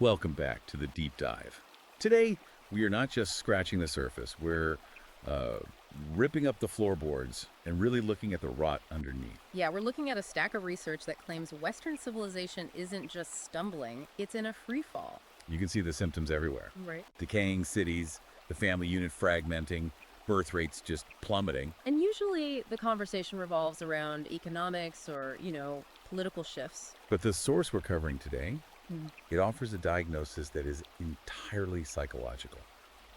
Welcome back to the deep dive. Today, we are not just scratching the surface, we're uh, ripping up the floorboards and really looking at the rot underneath. Yeah, we're looking at a stack of research that claims Western civilization isn't just stumbling, it's in a free fall. You can see the symptoms everywhere. Right. Decaying cities, the family unit fragmenting, birth rates just plummeting. And usually the conversation revolves around economics or, political shifts. But the source we're covering today, Hmm. it offers a diagnosis that is entirely psychological.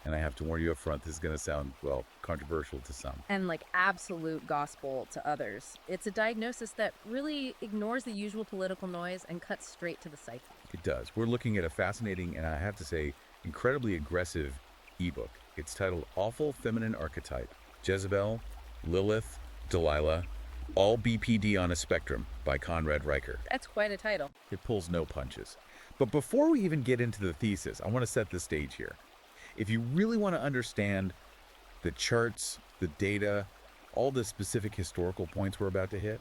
And I have to warn you up front, this is going to sound, well, controversial to some. And like absolute gospel to others. It's a diagnosis that really ignores the usual political noise and cuts straight to the psyche. It does. We're looking at a fascinating and I have to say incredibly aggressive ebook. It's titled Awful Feminine Archetype, Jezebel, Lilith, Delilah, All BPD on a Spectrum by Conrad Reicher. That's quite a title. It pulls no punches. But before we even get into the thesis, I want to set the stage here. If you really want to understand the charts, the data, all the specific historical points we're about to hit,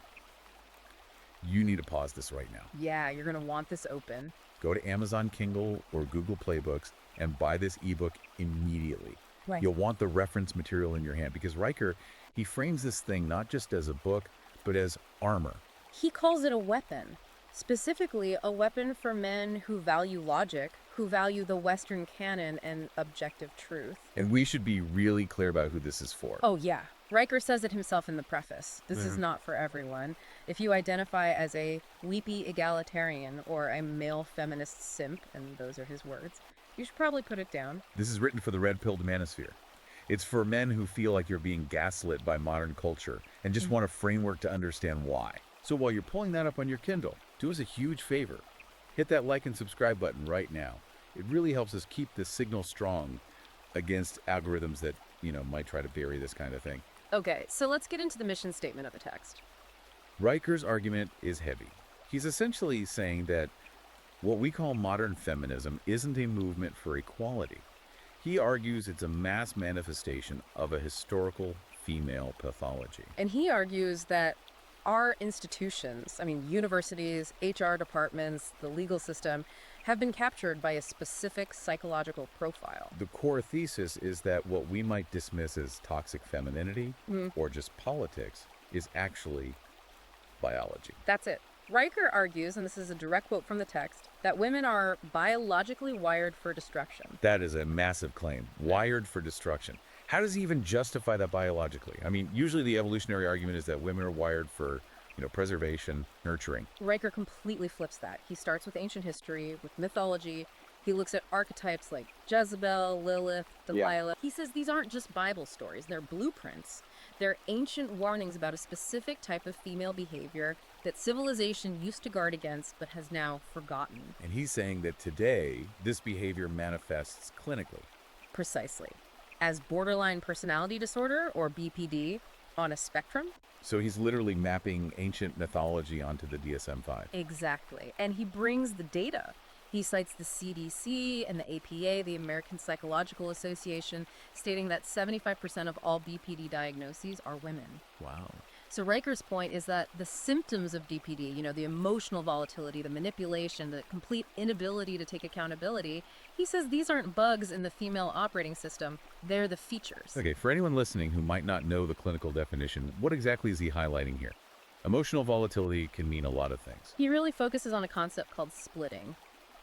you need to pause this right now. Yeah, you're going to want this open. Go to Amazon Kindle or Google Playbooks and buy this ebook immediately. Right. You'll want the reference material in your hand because Riker, he frames this thing not just as a book, but as armor. He calls it a weapon, specifically a weapon for men who value logic, who value the Western canon and objective truth. And we should be really clear about who this is for. Oh, yeah. Riker says it himself in the preface. This is not for everyone. If you identify as a weepy egalitarian or a male feminist simp, and those are his words, you should probably put it down. This is written for the red-pilled manosphere. It's for men who feel like you're being gaslit by modern culture and just want a framework to understand why. So while you're pulling that up on your Kindle, do us a huge favor. Hit that like and subscribe button right now. It really helps us keep this signal strong against algorithms that, might try to bury this kind of thing. Okay, so let's get into the mission statement of the text. Riker's argument is heavy. He's essentially saying that what we call modern feminism isn't a movement for equality. He argues it's a mass manifestation of a historical female pathology. And he argues that our institutions, universities, HR departments, the legal system, have been captured by a specific psychological profile. The core thesis is that what we might dismiss as toxic femininity or just politics is actually biology. That's it. Riker argues, and this is a direct quote from the text, that women are biologically wired for destruction. That is a massive claim. Wired for destruction. How does he even justify that biologically? Usually the evolutionary argument is that women are wired for, preservation, nurturing. Riker completely flips that. He starts with ancient history, with mythology. He looks at archetypes like Jezebel, Lilith, Delilah. He says these aren't just Bible stories, they're blueprints. They're ancient warnings about a specific type of female behavior that civilization used to guard against but has now forgotten. And he's saying that today, this behavior manifests clinically. Precisely. As borderline personality disorder, or BPD, on a spectrum. So he's literally mapping ancient mythology onto the DSM-5. Exactly. And he brings the data. He cites the CDC and the APA, the American Psychological Association, stating that 75% of all BPD diagnoses are women. Wow. So Riker's point is that the symptoms of DPD, the emotional volatility, the manipulation, the complete inability to take accountability, he says these aren't bugs in the female operating system, they're the features. Okay, for anyone listening who might not know the clinical definition, what exactly is he highlighting here? Emotional volatility can mean a lot of things. He really focuses on a concept called splitting.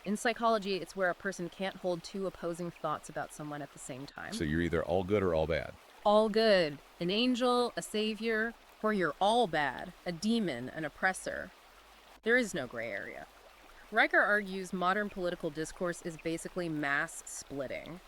In psychology, it's where a person can't hold two opposing thoughts about someone at the same time. So you're either all good or all bad. All good, an angel, a savior, or you're all bad, a demon, an oppressor. There is no gray area. Riker argues modern political discourse is basically mass splitting.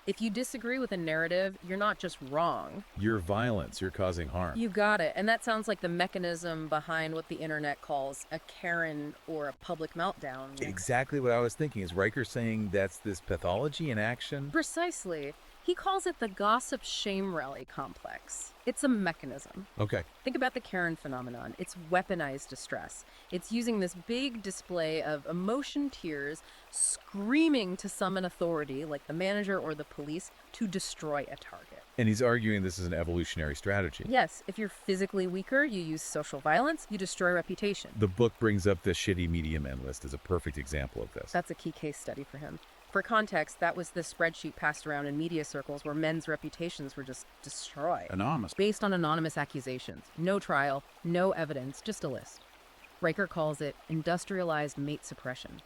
If you disagree with a narrative, you're not just wrong. You're violence, you're causing harm. You got it. And that sounds like the mechanism behind what the internet calls a Karen or a public meltdown. Exactly what I was thinking. Is Riker saying that's this pathology in action? Precisely. He calls it the gossip shame rally complex. It's a mechanism. Okay. Think about the Karen phenomenon. It's weaponized distress. It's using this big display of emotion tears, screaming to summon authority, like the manager or the police, to destroy a target. And he's arguing this is an evolutionary strategy. Yes, if you're physically weaker, you use social violence, you destroy reputation. The book brings up the shitty media men list as a perfect example of this. That's a key case study for him. For context, that was the spreadsheet passed around in media circles where men's reputations were just destroyed. Anonymous. Based on anonymous accusations. No trial, no evidence, just a list. Riker calls it industrialized mate suppression.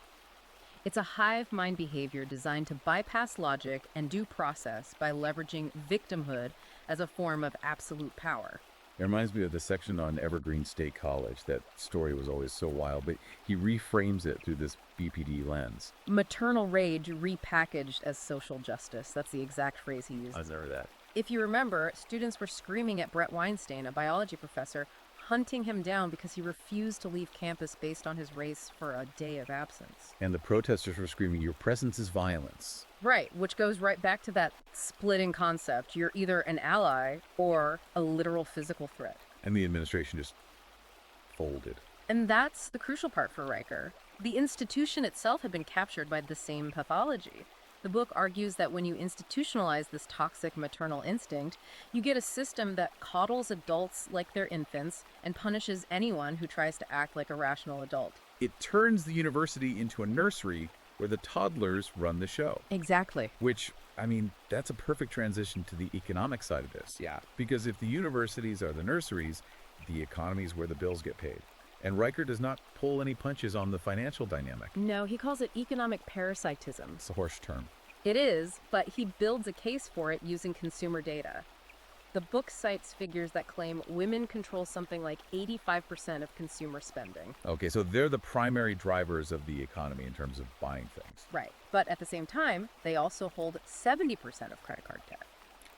It's a hive mind behavior designed to bypass logic and due process by leveraging victimhood as a form of absolute power. It reminds me of the section on Evergreen State College. That story was always so wild, but he reframes it through this BPD lens. Maternal rage repackaged as social justice. That's the exact phrase he used. I was never that. If you remember, students were screaming at Brett Weinstein, a biology professor, hunting him down because he refused to leave campus based on his race for a day of absence. And the protesters were screaming, "Your presence is violence." Right, which goes right back to that splitting concept. You're either an ally or a literal physical threat. And the administration just folded. And that's the crucial part for Riker. The institution itself had been captured by the same pathology. The book argues that when you institutionalize this toxic maternal instinct, you get a system that coddles adults like they're infants and punishes anyone who tries to act like a rational adult. It turns the university into a nursery where the toddlers run the show. Exactly. Which, I mean, that's a perfect transition to the economic side of this. Yeah. Because if the universities are the nurseries, the economy is where the bills get paid. And Riker does not pull any punches on the financial dynamic. No, he calls it economic parasitism. It's a harsh term. It is, but he builds a case for it using consumer data. The book cites figures that claim women control something like 85% of consumer spending. Okay, so they're the primary drivers of the economy in terms of buying things. Right. But at the same time, they also hold 70% of credit card debt.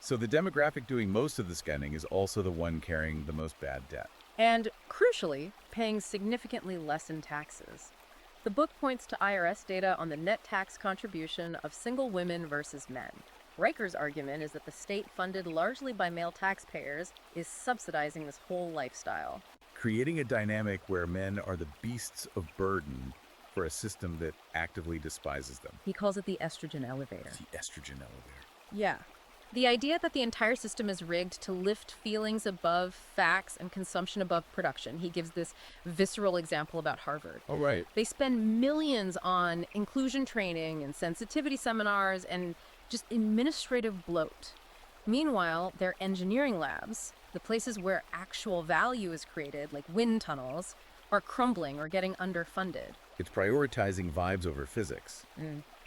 So the demographic doing most of the spending is also the one carrying the most bad debt. And crucially, paying significantly less in taxes. The book points to IRS data on the net tax contribution of single women versus men. Riker's argument is that the state, funded largely by male taxpayers, is subsidizing this whole lifestyle. Creating a dynamic where men are the beasts of burden for a system that actively despises them. He calls it the estrogen elevator. The estrogen elevator. Yeah. The idea that the entire system is rigged to lift feelings above facts and consumption above production. He gives this visceral example about Harvard. Oh, right. They spend millions on inclusion training and sensitivity seminars and just administrative bloat. Meanwhile, their engineering labs, the places where actual value is created, like wind tunnels, are crumbling or getting underfunded. It's prioritizing vibes over physics.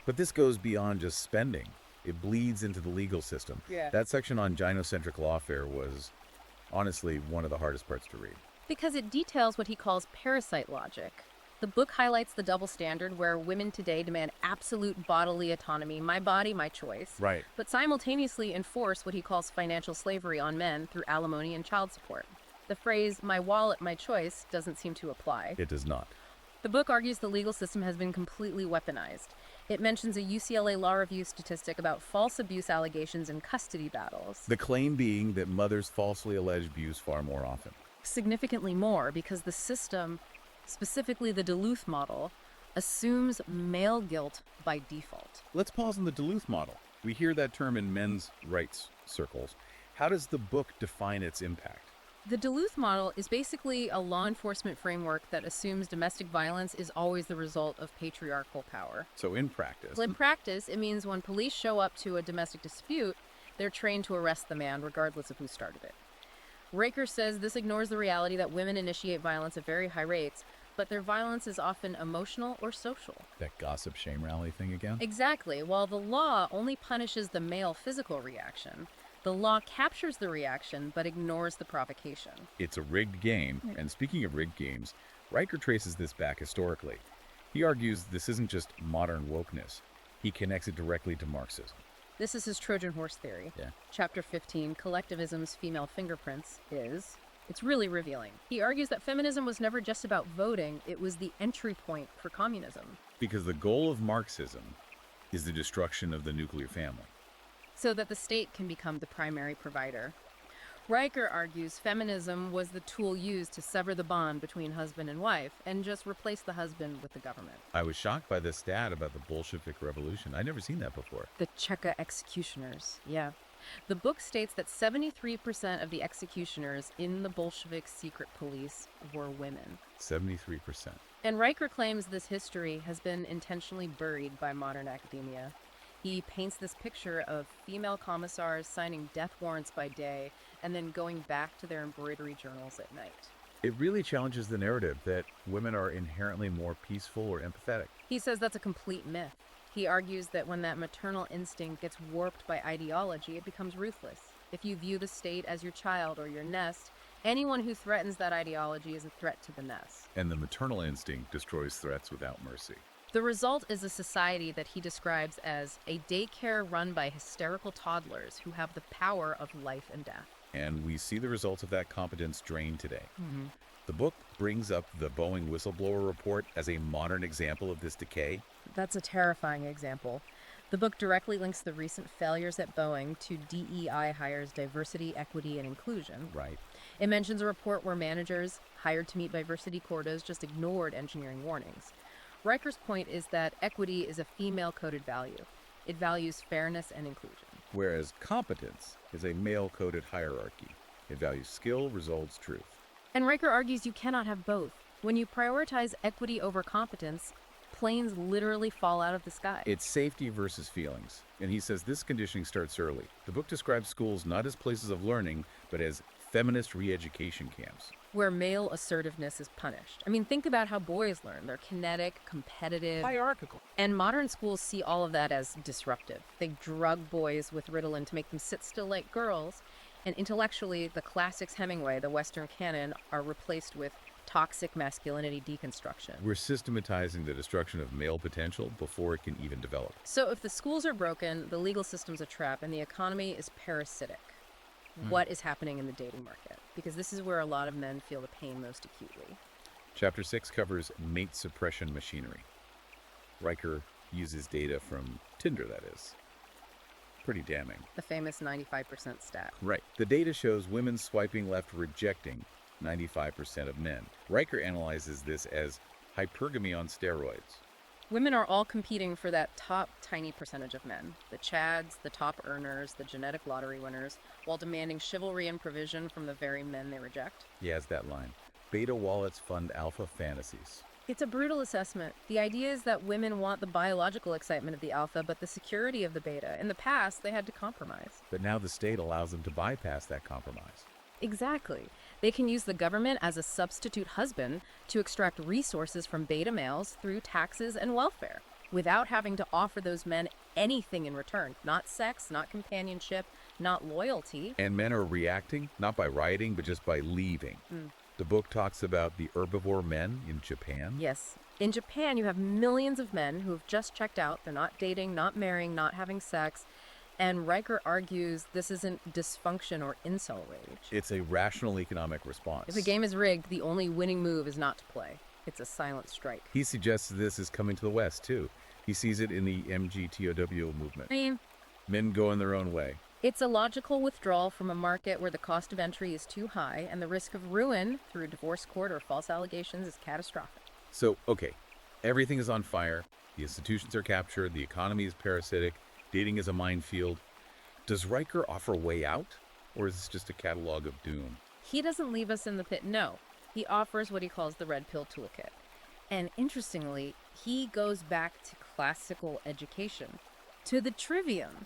But this goes beyond just spending. It bleeds into the legal system. Yeah. That section on gynocentric lawfare was honestly one of the hardest parts to read. Because it details what he calls parasite logic. The book highlights the double standard where women today demand absolute bodily autonomy, my body, my choice, Right. but simultaneously enforce what he calls financial slavery on men through alimony and child support. The phrase, my wallet, my choice, doesn't seem to apply. It does not. The book argues the legal system has been completely weaponized. It mentions a UCLA Law Review statistic about false abuse allegations in custody battles. The claim being that mothers falsely allege abuse far more often. Significantly more because the system, specifically the Duluth model, assumes male guilt by default. Let's pause on the Duluth model. We hear that term in men's rights circles. How does the book define its impact? The Duluth model is basically a law enforcement framework that assumes domestic violence is always the result of patriarchal power. So in practice, In practice, it means when police show up to a domestic dispute, they're trained to arrest the man regardless of who started it. Riker says this ignores the reality that women initiate violence at very high rates, but their violence is often emotional or social. that gossip shame rally thing again? Exactly. While the law only punishes the male physical reaction, the law captures the reaction but ignores the provocation. It's a rigged game, and speaking of rigged games, Riker traces this back historically. He argues this isn't just modern wokeness. He connects it directly to Marxism. This is his Trojan horse theory. Yeah. Chapter 15, Collectivism's Female Fingerprints, it's really revealing. He argues that feminism was never just about voting, it was the entry point for communism. Because the goal of Marxism is the destruction of the nuclear family. So that the state can become the primary provider. Riker argues feminism was the tool used to sever the bond between husband and wife and just replace the husband with the government. I was shocked by this stat about the Bolshevik Revolution. I'd never seen that before. The Cheka executioners, yeah. The book states that 73% of the executioners in the Bolshevik secret police were women. 73%. And Riker claims this history has been intentionally buried by modern academia. He paints this picture of female commissars signing death warrants by day and then going back to their embroidery journals at night. It really challenges the narrative that women are inherently more peaceful or empathetic. He says that's a complete myth. He argues that when that maternal instinct gets warped by ideology, it becomes ruthless. If you view the state as your child or your nest, anyone who threatens that ideology is a threat to the nest. And the maternal instinct destroys threats without mercy. The result is a society that he describes as a daycare run by hysterical toddlers who have the power of life and death. And we see the results of that competence drained today. The book brings up the Boeing whistleblower report as a modern example of this decay. That's a terrifying example. The book directly links the recent failures at Boeing to DEI hires diversity, equity, and inclusion. Right. It mentions a report where managers hired to meet diversity quotas just ignored engineering warnings. Riker's point is that equity is a female-coded value. It values fairness and inclusion. Whereas competence is a male-coded hierarchy. It values skill, results, truth. And Riker argues you cannot have both. When you prioritize equity over competence, planes literally fall out of the sky. It's safety versus feelings. And he says this conditioning starts early. The book describes schools not as places of learning, but as feminist re-education camps. Where male assertiveness is punished. I mean, think about how boys learn. They're kinetic, competitive, Hierarchical. and modern schools see all of that as disruptive. They drug boys with Ritalin to make them sit still like girls, and intellectually, the classics Hemingway, the Western canon, are replaced with toxic masculinity deconstruction. We're systematizing the destruction of male potential before it can even develop. So if the schools are broken, the legal system's a trap, and the economy is parasitic, what is happening in the dating market? Because this is where a lot of men feel the pain most acutely. Chapter 6 covers mate suppression machinery. Riker uses data from Tinder, that is. Pretty damning. The famous 95% stat. Right. The data shows women swiping left rejecting 95% of men. Riker analyzes this as hypergamy on steroids. Women are all competing for that top tiny percentage of men, the chads, the top earners, the genetic lottery winners, while demanding chivalry and provision from the very men they reject. He has that line. Beta wallets fund alpha fantasies. It's a brutal assessment. The idea is that women want the biological excitement of the alpha, but the security of the beta. In the past, they had to compromise. But now the state allows them to bypass that compromise. Exactly. They can use the government as a substitute husband to extract resources from beta males through taxes and welfare, without having to offer those men anything in return. Not sex, not companionship, not loyalty. And men are reacting, not by rioting, but just by leaving. The book talks about the herbivore men in Japan. Yes. In Japan, you have millions of men who have just checked out. They're not dating, not marrying, not having sex. And Riker argues this isn't dysfunction or incel rage. It's a rational economic response. If a game is rigged, the only winning move is not to play. It's a silent strike. He suggests this is coming to the West, too. He sees it in the MGTOW movement. I mean, Men going their own way. it's a logical withdrawal from a market where the cost of entry is too high and the risk of ruin through a divorce court or false allegations is catastrophic. So, okay, everything is on fire. The institutions are captured. The economy is parasitic. Dating is a minefield. Does Riker offer a way out? Or is this just a catalog of doom? He doesn't leave us in the pit, no. He offers what he calls the red pill toolkit. And interestingly, he goes back to classical education, to the trivium.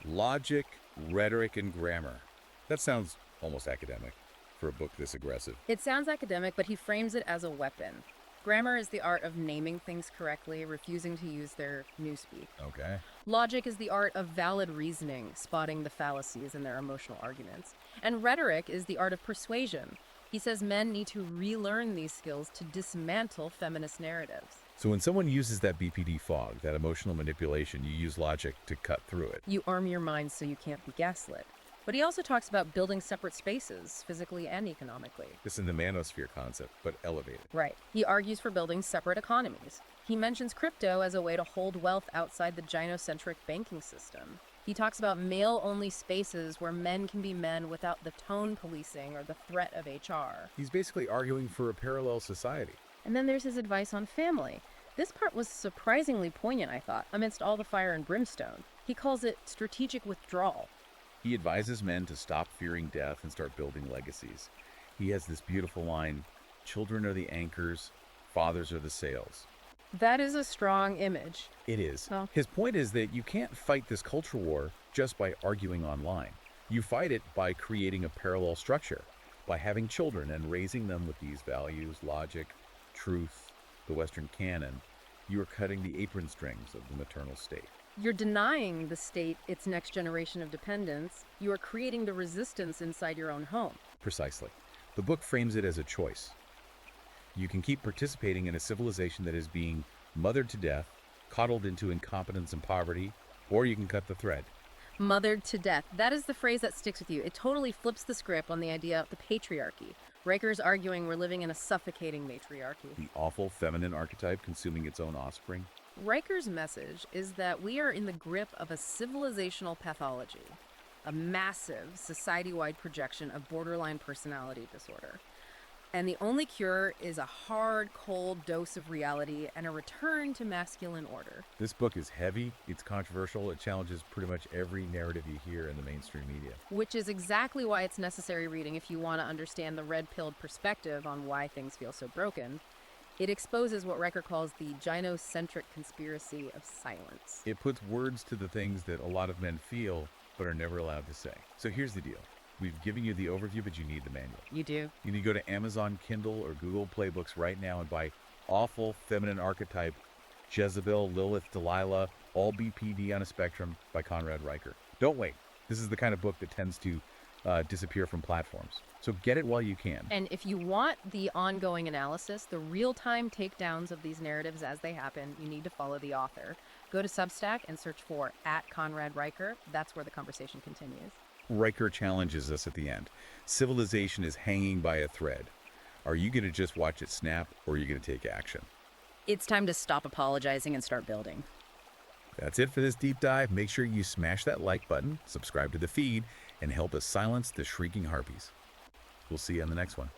Logic, rhetoric, and grammar. That sounds almost academic for a book this aggressive. It sounds academic, but he frames it as a weapon. Grammar is the art of naming things correctly, refusing to use their newspeak. Okay. Logic is the art of valid reasoning, spotting the fallacies in their emotional arguments. And rhetoric is the art of persuasion. He says men need to relearn these skills to dismantle feminist narratives. So when someone uses that BPD fog, that emotional manipulation, you use logic to cut through it. You arm your mind so you can't be gaslit. But he also talks about building separate spaces, physically and economically. This is the manosphere concept, but elevated. Right. He argues for building separate economies. He mentions crypto as a way to hold wealth outside the gynocentric banking system. He talks about male-only spaces where men can be men without the tone policing or the threat of HR. He's basically arguing for a parallel society. And then there's his advice on family. This part was surprisingly poignant, I thought, amidst all the fire and brimstone. He calls it strategic withdrawal. He advises men to stop fearing death and start building legacies. He has this beautiful line, children are the anchors, fathers are the sails. That is a strong image. It is. Oh. His point is that you can't fight this culture war just by arguing online. You fight it by creating a parallel structure, by having children and raising them with these values, logic, truth, the Western canon. You are cutting the apron strings of the maternal state. You're denying the state its next generation of dependence. You are creating the resistance inside your own home. Precisely. The book frames it as a choice. You can keep participating in a civilization that is being mothered to death, coddled into incompetence and poverty, or you can cut the thread. Mothered to death. That is the phrase that sticks with you. It totally flips the script on the idea of the patriarchy. Riker's arguing we're living in a suffocating matriarchy. The awful feminine archetype consuming its own offspring. Riker's message is that we are in the grip of a civilizational pathology, a massive society-wide projection of borderline personality disorder. And the only cure is a hard, cold dose of reality and a return to masculine order. This book is heavy, it's controversial, it challenges pretty much every narrative you hear in the mainstream media. Which is exactly why it's necessary reading if you want to understand the red-pilled perspective on why things feel so broken. It exposes what Riker calls the gynocentric conspiracy of silence. It puts words to the things that a lot of men feel but are never allowed to say. So here's the deal. We've given you the overview, but you need the manual. You do. You need to go to Amazon Kindle or Google Playbooks right now and buy Awful Feminine Archetype, Jezebel, Lilith, Delilah, All BPD on a Spectrum by Conrad Riker. Don't wait. This is the kind of book that tends to disappear from platforms. So get it while you can. And if you want the ongoing analysis, the real-time takedowns of these narratives as they happen, you need to follow the author. Go to Substack and search for @ConradRiker. That's where the conversation continues. Riker challenges us at the end. Civilization is hanging by a thread. Are you going to just watch it snap, or are you going to take action? It's time to stop apologizing and start building. That's it for this deep dive. Make sure you smash that like button, subscribe to the feed, and help us silence the shrieking harpies. We'll see you on the next one.